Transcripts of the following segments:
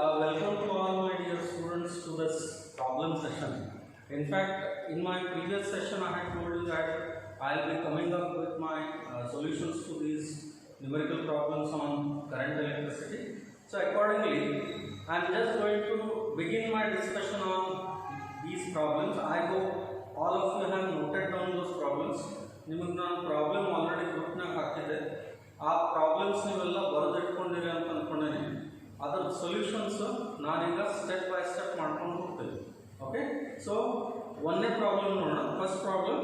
welcome to all my dear students to this problem session. In fact, in my previous session, I had told you that I'll be coming up with my solutions to these numerical problems on current electricity. So accordingly, I'm just going to begin my discussion on these problems. I hope all of you have noted down those problems. ನಿಮಗೆ ನಾನು problem already ಗ್ರೂಪ್ನಾಗ ಹಾಕಿದ್ದೆ. ಆ problems ನೀವೆಲ್ಲ ಬರೆದಿಟ್ಕೊಂಡಿರಿ ಅಂತ ಅಂದ್ಕೊಂಡೇನೆ. ಅದರ solutions ನಾನೀಗ step by step ಮಾಡ್ಕೊಂಡು ಹೋಗ್ತೇನೆ. ಓಕೆ, ಸೊ ಒಂದನೇ ಪ್ರಾಬ್ಲಮ್ ನೋಡೋಣ. First problem,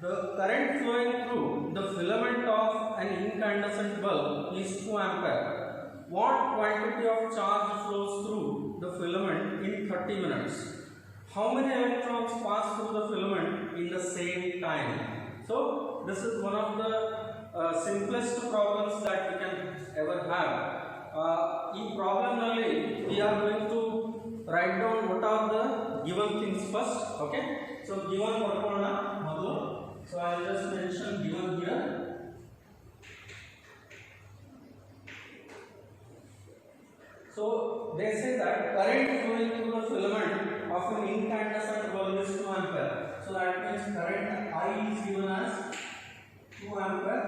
the current flowing through the filament of an incandescent bulb is 2 ampere. What quantity of charge flows through the filament in 30 minutes? How many electrons pass through the filament in the same time? So this is one of the simplest problems that we can ever have. In problem nalli we are going to write down what are the given things first. Okay, so given padkona modlu. So I will just mention given here. So they say that current flowing through the filament of an incandescent bulb is 2 ampere. So that means current I is given as 2 ampere.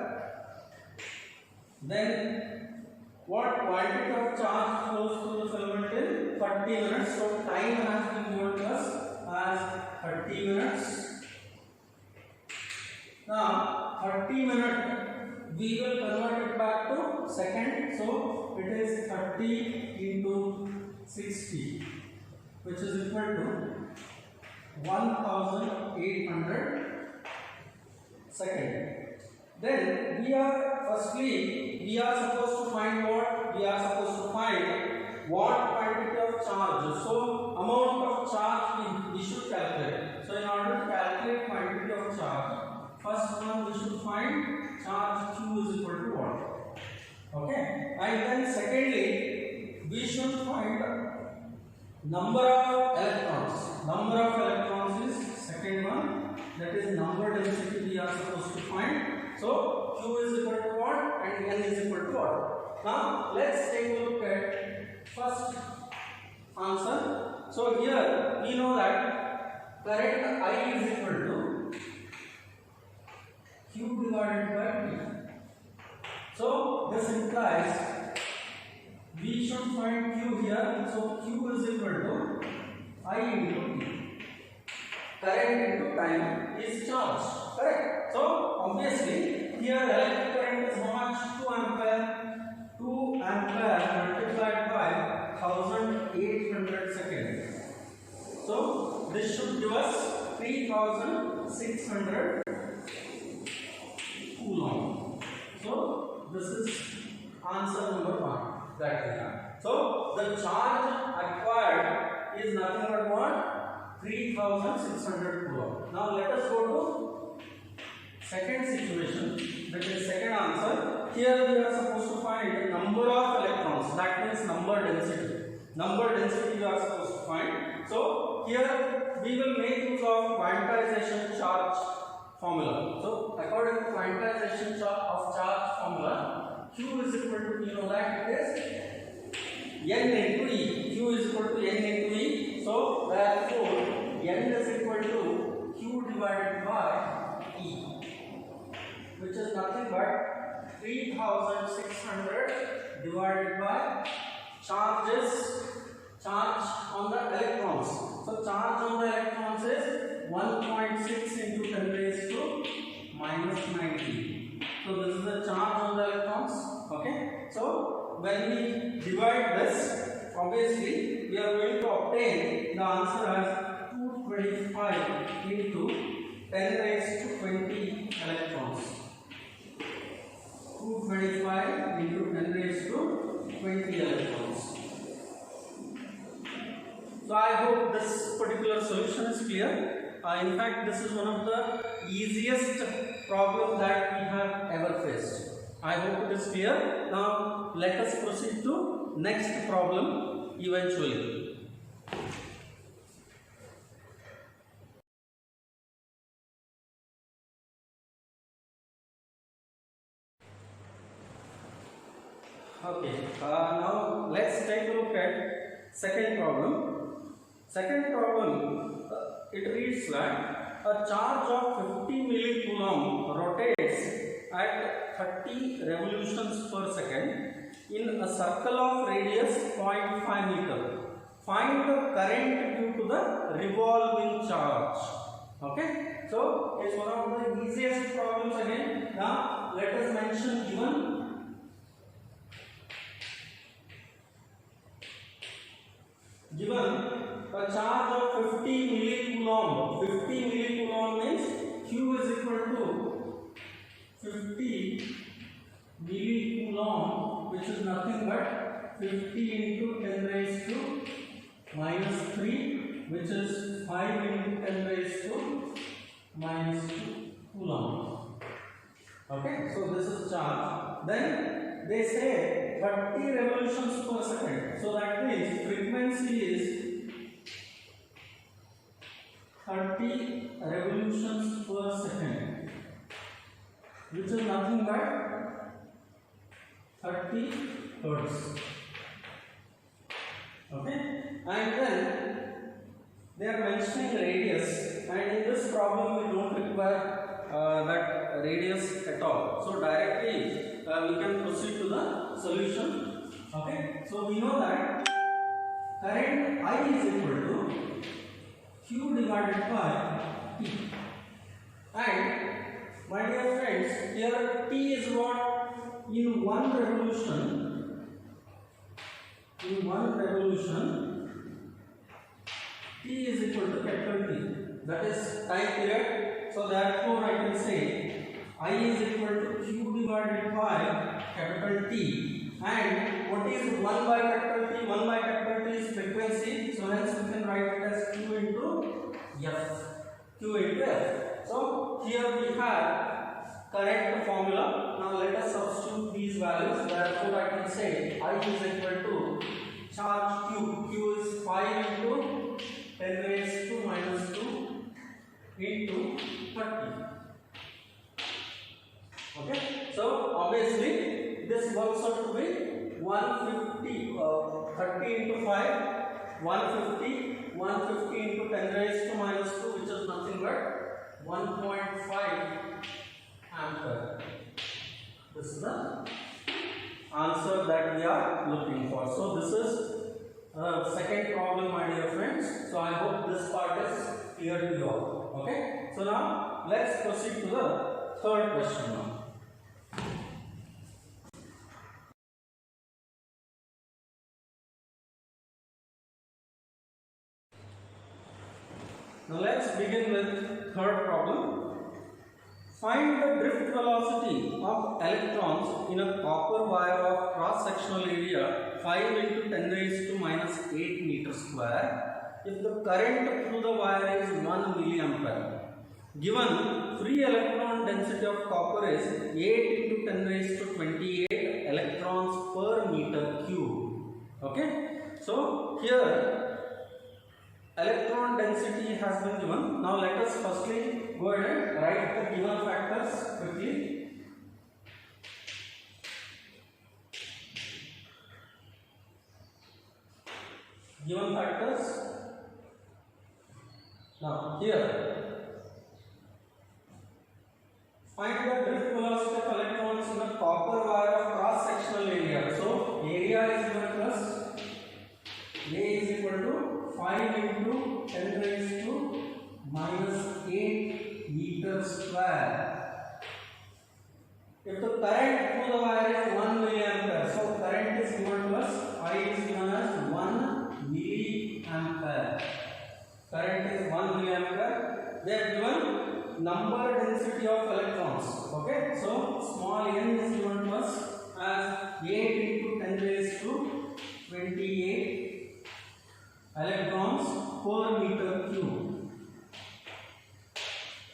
Then what quantity of charge flows through the filament in 30 minutes. So time has been given to us as 30 minutes. Now 30 minutes we will convert it back to second. So it is 30 into 60, which is equal to 1800 second. Then we are supposed to find what? We are supposed to find what quantity of charge. So amount of charge we should calculate. So in order to calculate quantity of charge, first one we should find charge Q is equal to what? Okay, and then secondly we should find number of electrons. Number of electrons is second one, that is number density we are supposed to find. So Q is equal to what and N is equal to what? Now let's take a look at first answer. So here we know that current I is equal to Q divided by T. So this implies we should find Q here. So Q is equal to I into T. Current into time is charge. Correct. So obviously here electric current is how much? 2 ampere. 2 ampere multiplied by 1800 seconds. So this should give us 3600 coulomb. So this is answer number 1 that we have. So the charge acquired is nothing but what? 3600 coulomb. Now let us go to second situation, that is second answer. Here we are supposed to find number of electrons, that means number density. Number density we are supposed to find. So here we will make use of quantization charge formula. So according to quantization of charge formula, Q is equal to, you know that it is N into E. Q is equal to N into E. So therefore N is equal to Q divided by E, which is nothing but 3600 divided by charge on the electrons. So charge on the electrons is 1.6 into 10 raised to minus 90. So this is the charge on the electrons. Okay, so when we divide this, obviously we are going to obtain the answer as 225 into 10 raised to 20 electrons. 225 into 10 raised to 20 electrons. So I hope this particular solution is clear. In fact, this is one of the easiest problem that we have ever faced. I hope it is clear. Now let us proceed to next problem eventually. Okay, now let's take a look at second problem. Second problem, it reads that a charge of 50 millicoulomb rotates at 30 revolutions per second in a circle of radius 0.5 meter. Find the current due to the revolving charge. Okay, so it's one of the easiest problems again. Now let us mention given a charge of 50 millicoulomb. 50 millicoulomb means Q is equal to 50 millicoulomb, which is nothing but 50 into 10 raised to minus 3, which is 5 into 10 raised to minus 2 coulomb. Okay, so this is charge. Then they say 30 revolutions per second. So that means frequency is 30 revolutions per second, which is nothing but 30 hertz. Okay, and then they are mentioning radius, and in this problem we don't require that radius at all. So directly we can proceed to the solution. Okay, so we know that current I is equal to Q divided by T, and my dear friends, here T is what? In one revolution, T is equal to capital T, that is time period. So therefore I can say I is equal to Q divided by capital T, and what is 1 by capital T? 1 by capital T is frequency, so hence we can write it as Q into F. Q into F. So here we have current formula. Now let us substitute these values. Therefore I can say I is equal to charge Q. Q is 5 into 10 raised to minus 2 into 30. Okay, so obviously this works out to be 150, 30 into 5, 150, 150 into 10 raised to minus 2, which is nothing but 1.5 ampere. This is the answer that we are looking for. So this is second problem, my dear friends. So I hope this part is clear to you all. Okay, so now let's proceed to the third question now. Now let's begin with third problem. Find the drift velocity of electrons in a copper wire of cross-sectional area 5 into 10 raised to minus 8 meter square if the current through the wire is 1 milliampere. Given free electron density of copper is 8 into 10 raised to 28 electrons per meter cube. Okay, so here electron density has been given. Now let us firstly go ahead and write the given factors quickly. Given factors. Now here, find the drift velocity of electrons in a copper wire of cross-sectional area. So area is given to us. A is equal to 5 into 10 raised to minus 8 meter square. If the current through the wire is 1 milliampere, so current is given to us, I is given as 1 milliampere. Current is 1 milliampere. They are given number density of electrons. Okay, so small n is given to us as 8 into 10 raised to 28 electrons per meter cube.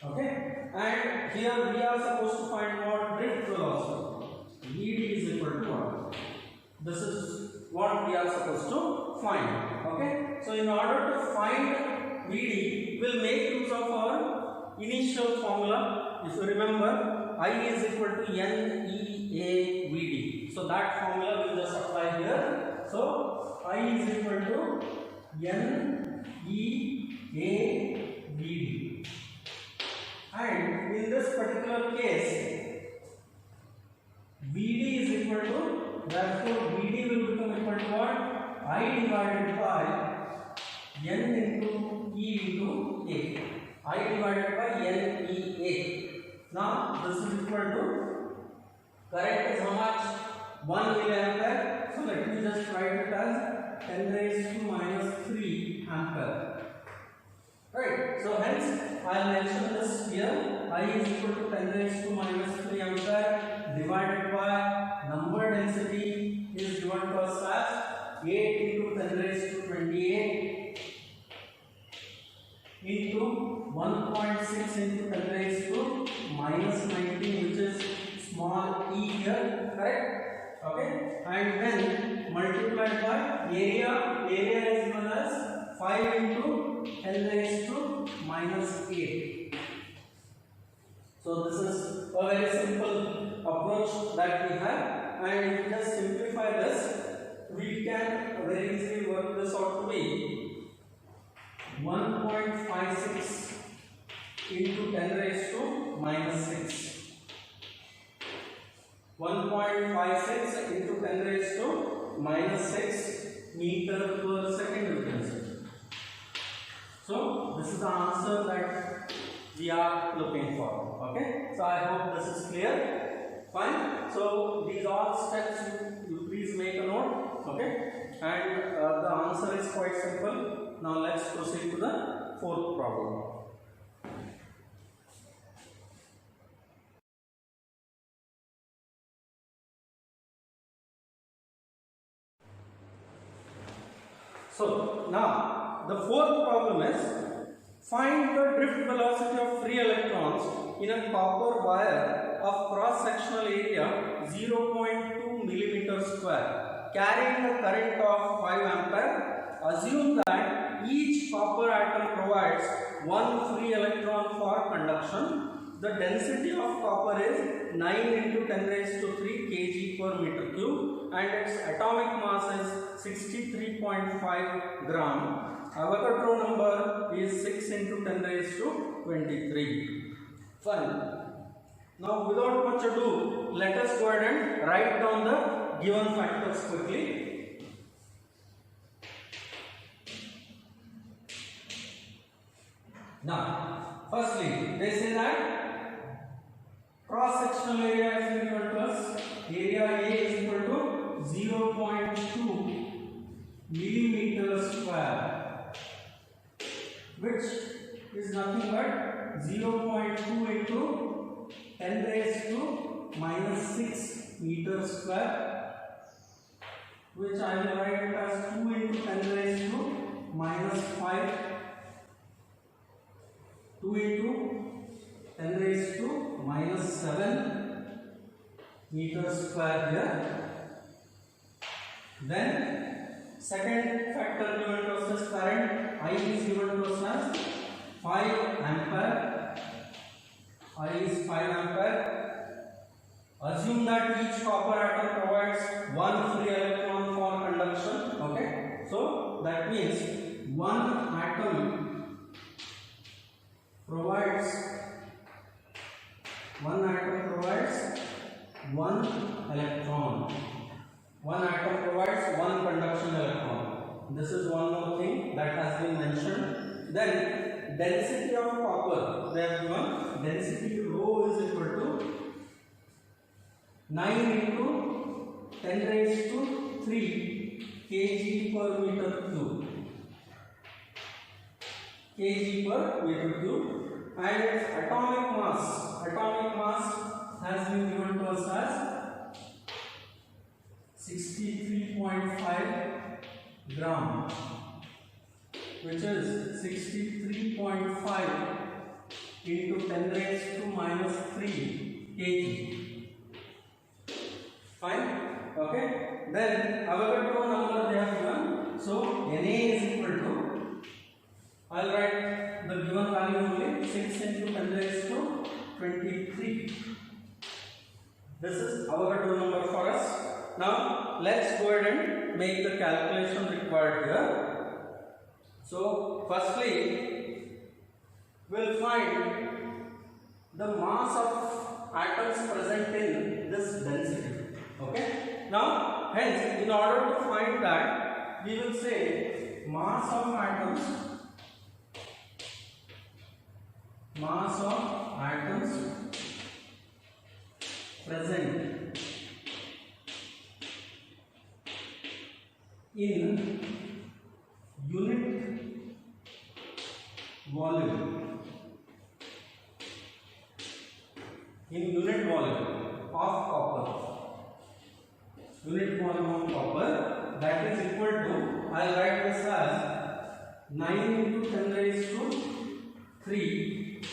Okay, and here we are supposed to find what? Drift velocity. Vd is equal to what? This is what we are supposed to find. Okay, so in order to find Vd, we'll make use of our initial formula. If you remember, I is equal to NEAVD. So that formula will just apply here. So I is equal to NEAVD. And in this particular case, VD is equal to, therefore VD will become equal to what? I divided by N into E into A. I divided by NEA. Now this is equal to, current is how much? 1 milliampere. So let me just write it as 10 raised to minus 3 ampere. Right. So hence I will mention this here. I is equal to 10 raised to minus 3 ampere divided by number density is given to us as 8 into 10 raised to 28 into 1.6 into 10 raised to minus 19, which is small e here, correct? Okay, and then multiplied by area. Area is given as 5 into 10 raised to minus 8. So this is a very simple approach that we have, and if we just simplify this, we can very easily work this out to be 1.56 into 10 raised to minus 6. 1.56 into 10 raised to minus 6 meter per second, you can say. So this is the answer that we are looking for. Okay, so I hope this is clear. Fine. So these all steps you please make a note. Okay, and the answer is quite simple. Now let's proceed to the fourth problem. So now the fourth problem is, find the drift velocity of free electrons in a copper wire of cross sectional area 0.2 millimeter square carrying a current of 5 ampere. Assume that each copper atom provides one free electron for conduction. The density of copper is 9 into 10 raised to 3 kg per meter cube and its atomic mass is 63.5 gram. Avogadro number is 6 into 10 raised to 23. Fine. Now without much ado, let us go ahead and write down the given factors quickly. Now, firstly, they say that cross sectional area is equal to us. Area A is equal to 0.2 millimeter square, which is nothing but 0.2 into 10 raised to minus 6 meter square, which I will write it as 2 into 10 raised to minus 5. 2 into 10 raised to minus 7 meter square here. Then second factor given to us as current. I is given to us as 5 ampere. I is 5 ampere. Assume that each copper atom provides one free electron for conduction. Okay, so that means one atom provides one electron. One atom provides one conduction electron. This is one more thing that has been mentioned. Then density of copper, they have given density rho is equal to 9 into 10 raised to 3 kg per meter cube. Kg per meter cube, and its atomic mass has been given to us as 63.5 gram, which is 63.5 into 10 raised to minus 3 kg. Fine. Okay. Then Avogadro number they have given. So Na is equal to, I'll write the given value only, 6 into 10 raised to 23. This is Avogadro number for us. Now let's go ahead and make the calculation required here. So firstly, we'll find the mass of atoms present in this density. Okay. Now, hence, in order to find that, we will say mass of atoms present in unit volume. In unit volume of copper, unit volume of copper, that is equal to, I will write this as 9 into 10 raised to 3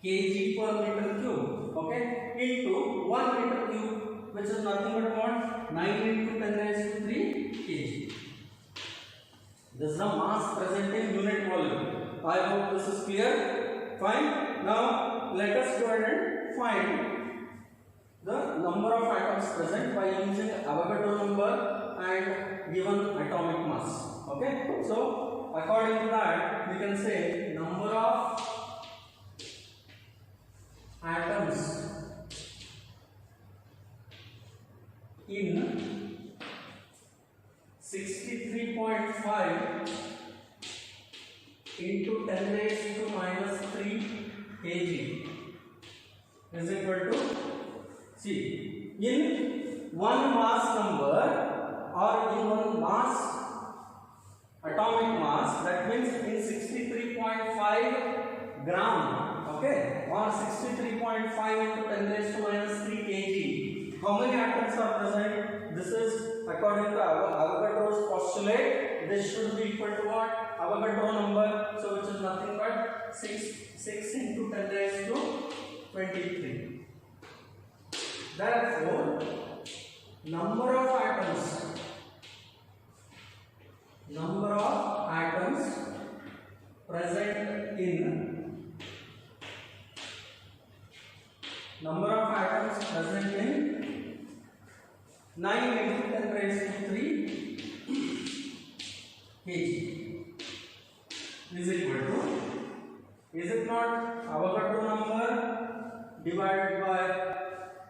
kg per meter cube, okay, into 1 meter cube, which is nothing but what? 9 into 10 raised to 3 kg. This is the mass present in unit volume. I hope this is clear. Fine. Now let us go ahead and find the number of atoms present by using Avogadro number and given atomic mass. Okay. So according to that, we can say number of atoms in 63.5 into 10 raised to minus 3 kg is equal to, see, in one mass number or in one mass, atomic mass, that means in 63.5 gram, okay, or 63.5 into 10 raised to minus 3 kg, how many atoms are present? This is according to Avogadro's postulate. This should be equal to what? Avogadro number, so which is nothing but 6 into 10 raised to 23. Therefore, number of atoms present in 9 into 10 raised to 3 kg is equal to, is it not Avogadro number divided by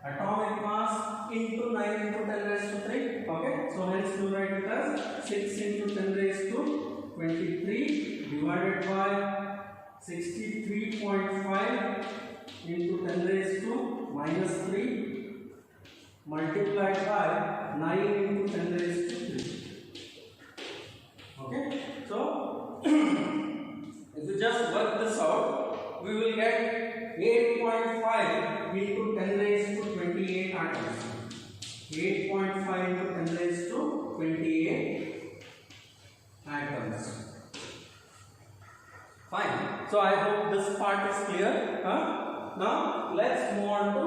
atomic mass into 9 into 10 raised to 3? Okay, so hence we write it as 6 into 10 raised to 23 divided by 63.5 into 10 raised to minus 3 multiplied by 9 into 10 raised to 3. Okay, so if you just work this out, we will get 8.5 into 10 raised to 28 atoms. 8.5 into 10 raised to 28 atoms. Fine. So I hope this part is clear. Now let's move on to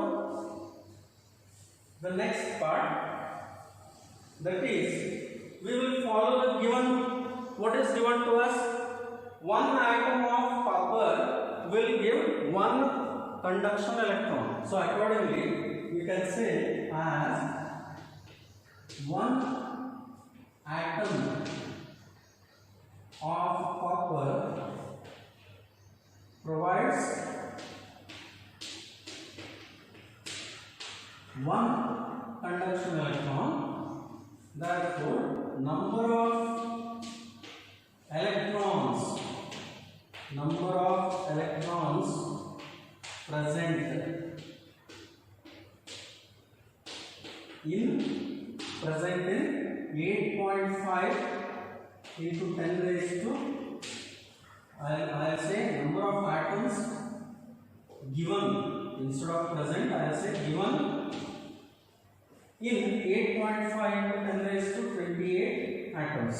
the next part. That is, we will follow the given. What is given to us? One atom of copper will give one conduction electron. So accordingly, we can say as one atom of copper provides one conduction electron. Therefore, number of electrons present in 8.5 into 10 raised to, I'll say number of atoms given, instead of present I'll say given in 8.5 into 10 raised to 28 atoms.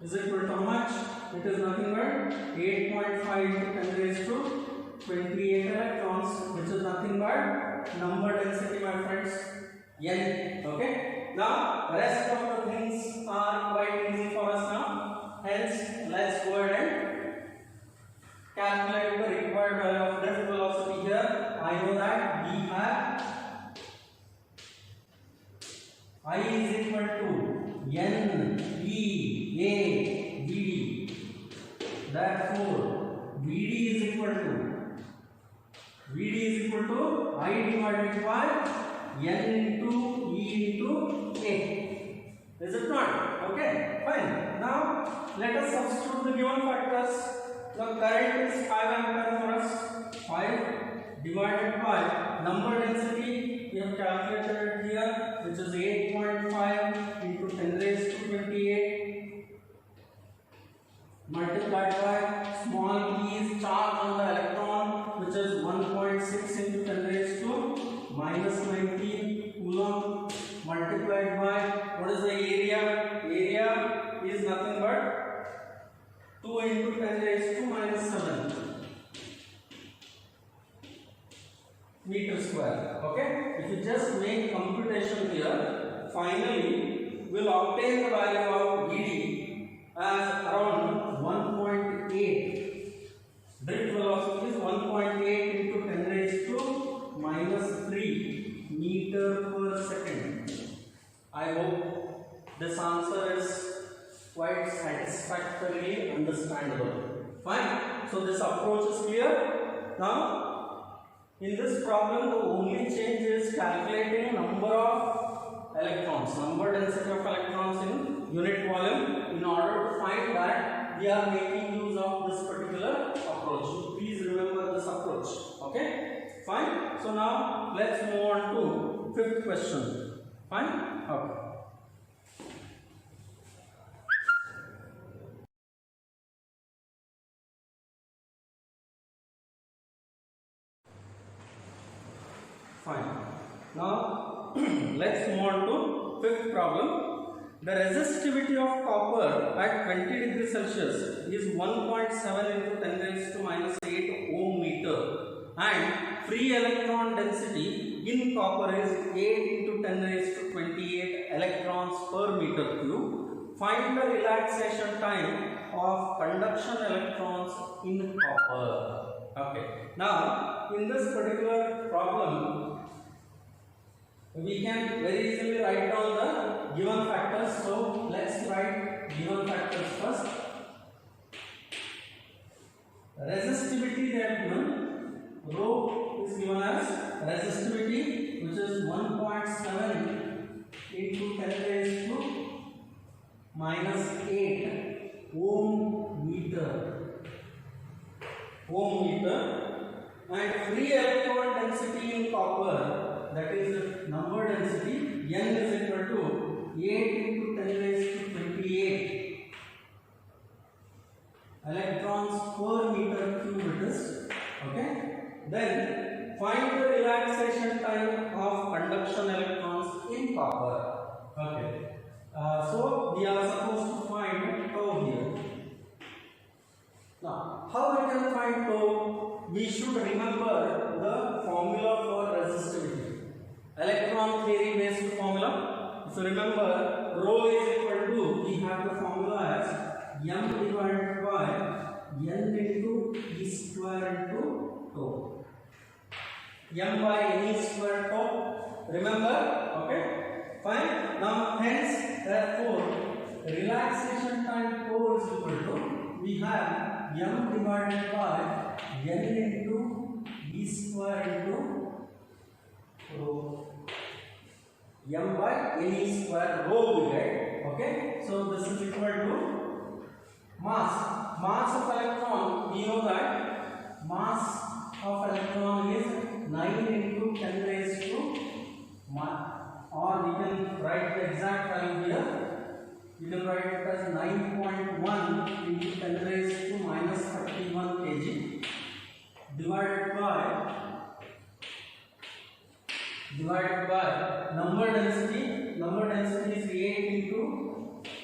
Is it equal to how much? It is nothing but 8.5 into 10 raised to 28 electrons, which is nothing but number density, my friends, n. Okay. Now rest of the things are quite easy for us now. Hence, let's go ahead and calculate the required value of drift velocity here. Therefore, VD is equal to I divided by N into E into A. Is it not? Okay, fine. Now let us substitute the given factors. The current is 5 ampere for us. 5 divided by number density we have calculated it here, which is 8.5 into 10 raised to 28 multiplied by small e is charge on the electron, which is 1.6 into 10 raised to minus 19 coulomb, multiplied by what is the area? Area is nothing but 2 into 10 raised to minus 7 meter square. Okay, if you just make computation here, finally we will obtain the value of VD as around 1.8. Drift velocity is 1.8 into 10 raised to minus 3 meter per second. I hope this answer is quite satisfactorily understandable. Fine. So this approach is clear. Now, in this problem, the only change is calculating number of electrons, number density of electrons in unit volume, in order to find that we are making use of this particular approach. So please remember this approach. Okay, fine. So now let's move on to fifth question. Fine. Okay. Fine. Now let's move on to fifth problem. The resistivity of copper at 20 degrees Celsius is 1.7 into 10 raised to minus 8 ohm meter, and free electron density in copper is 8 into 10 raised to 28 electrons per meter cube. Find the relaxation time of conduction electrons in copper. Okay. Now, in this particular problem, we can very easily write down the given factors. So let's write given factors first. Resistivity they have given. Rho is given as resistivity, which is 1.7 into 10 raised to minus 8 ohm meter. And free electron density in copper, that is number density, N is equal to 8 into 10 raised to 28 electrons per meter cube it is. Okay. Then find the relaxation time of conduction electrons in copper. Okay. So we are supposed to find tau here. Now, how we can find tau? We should remember the formula for resistivity. Electron theory based formula. If you remember, rho is equal to, we have the formula as m divided by n into e square into tau. M by n e square tau. Remember? Okay. Fine. Now, hence, therefore, relaxation time tau is equal to, we have m divided by n into e square into rho. M by n e square rho we get. Okay. So this is equal to mass. Mass of electron, we know that mass of electron is 9 into 10 raised to, or we can write the exact value here. You can write it as 9.1 into 10 raised to minus 31 kg divided by number density. Number density is 8 into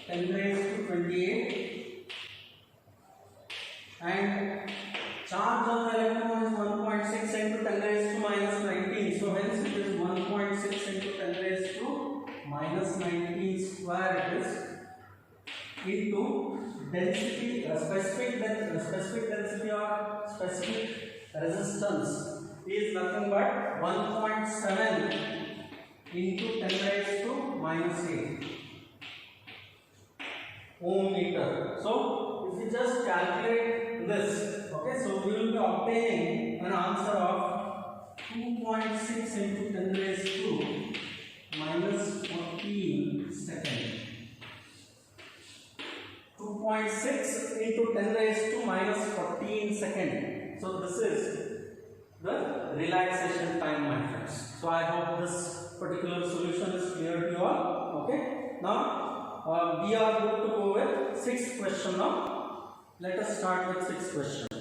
10 raised to 28, and charge on the electron is 1.6 into 10 raised to minus 19. So hence it is 1.6 into 10 raised to minus 19 square it is, into density, specific density or specific resistance is nothing but 1.7 into 10 raised to minus 8 ohm meter. So if you just calculate this. Okay, so we will be obtaining an answer of 2.6 into 10 raised to minus 14 second. 2.6 into 10 raised to minus 14 second. So this is the relaxation time matrix. So I hope this particular solution is clear to you all. Okay. Now we are going to go with sixth question now. Let us start with sixth question.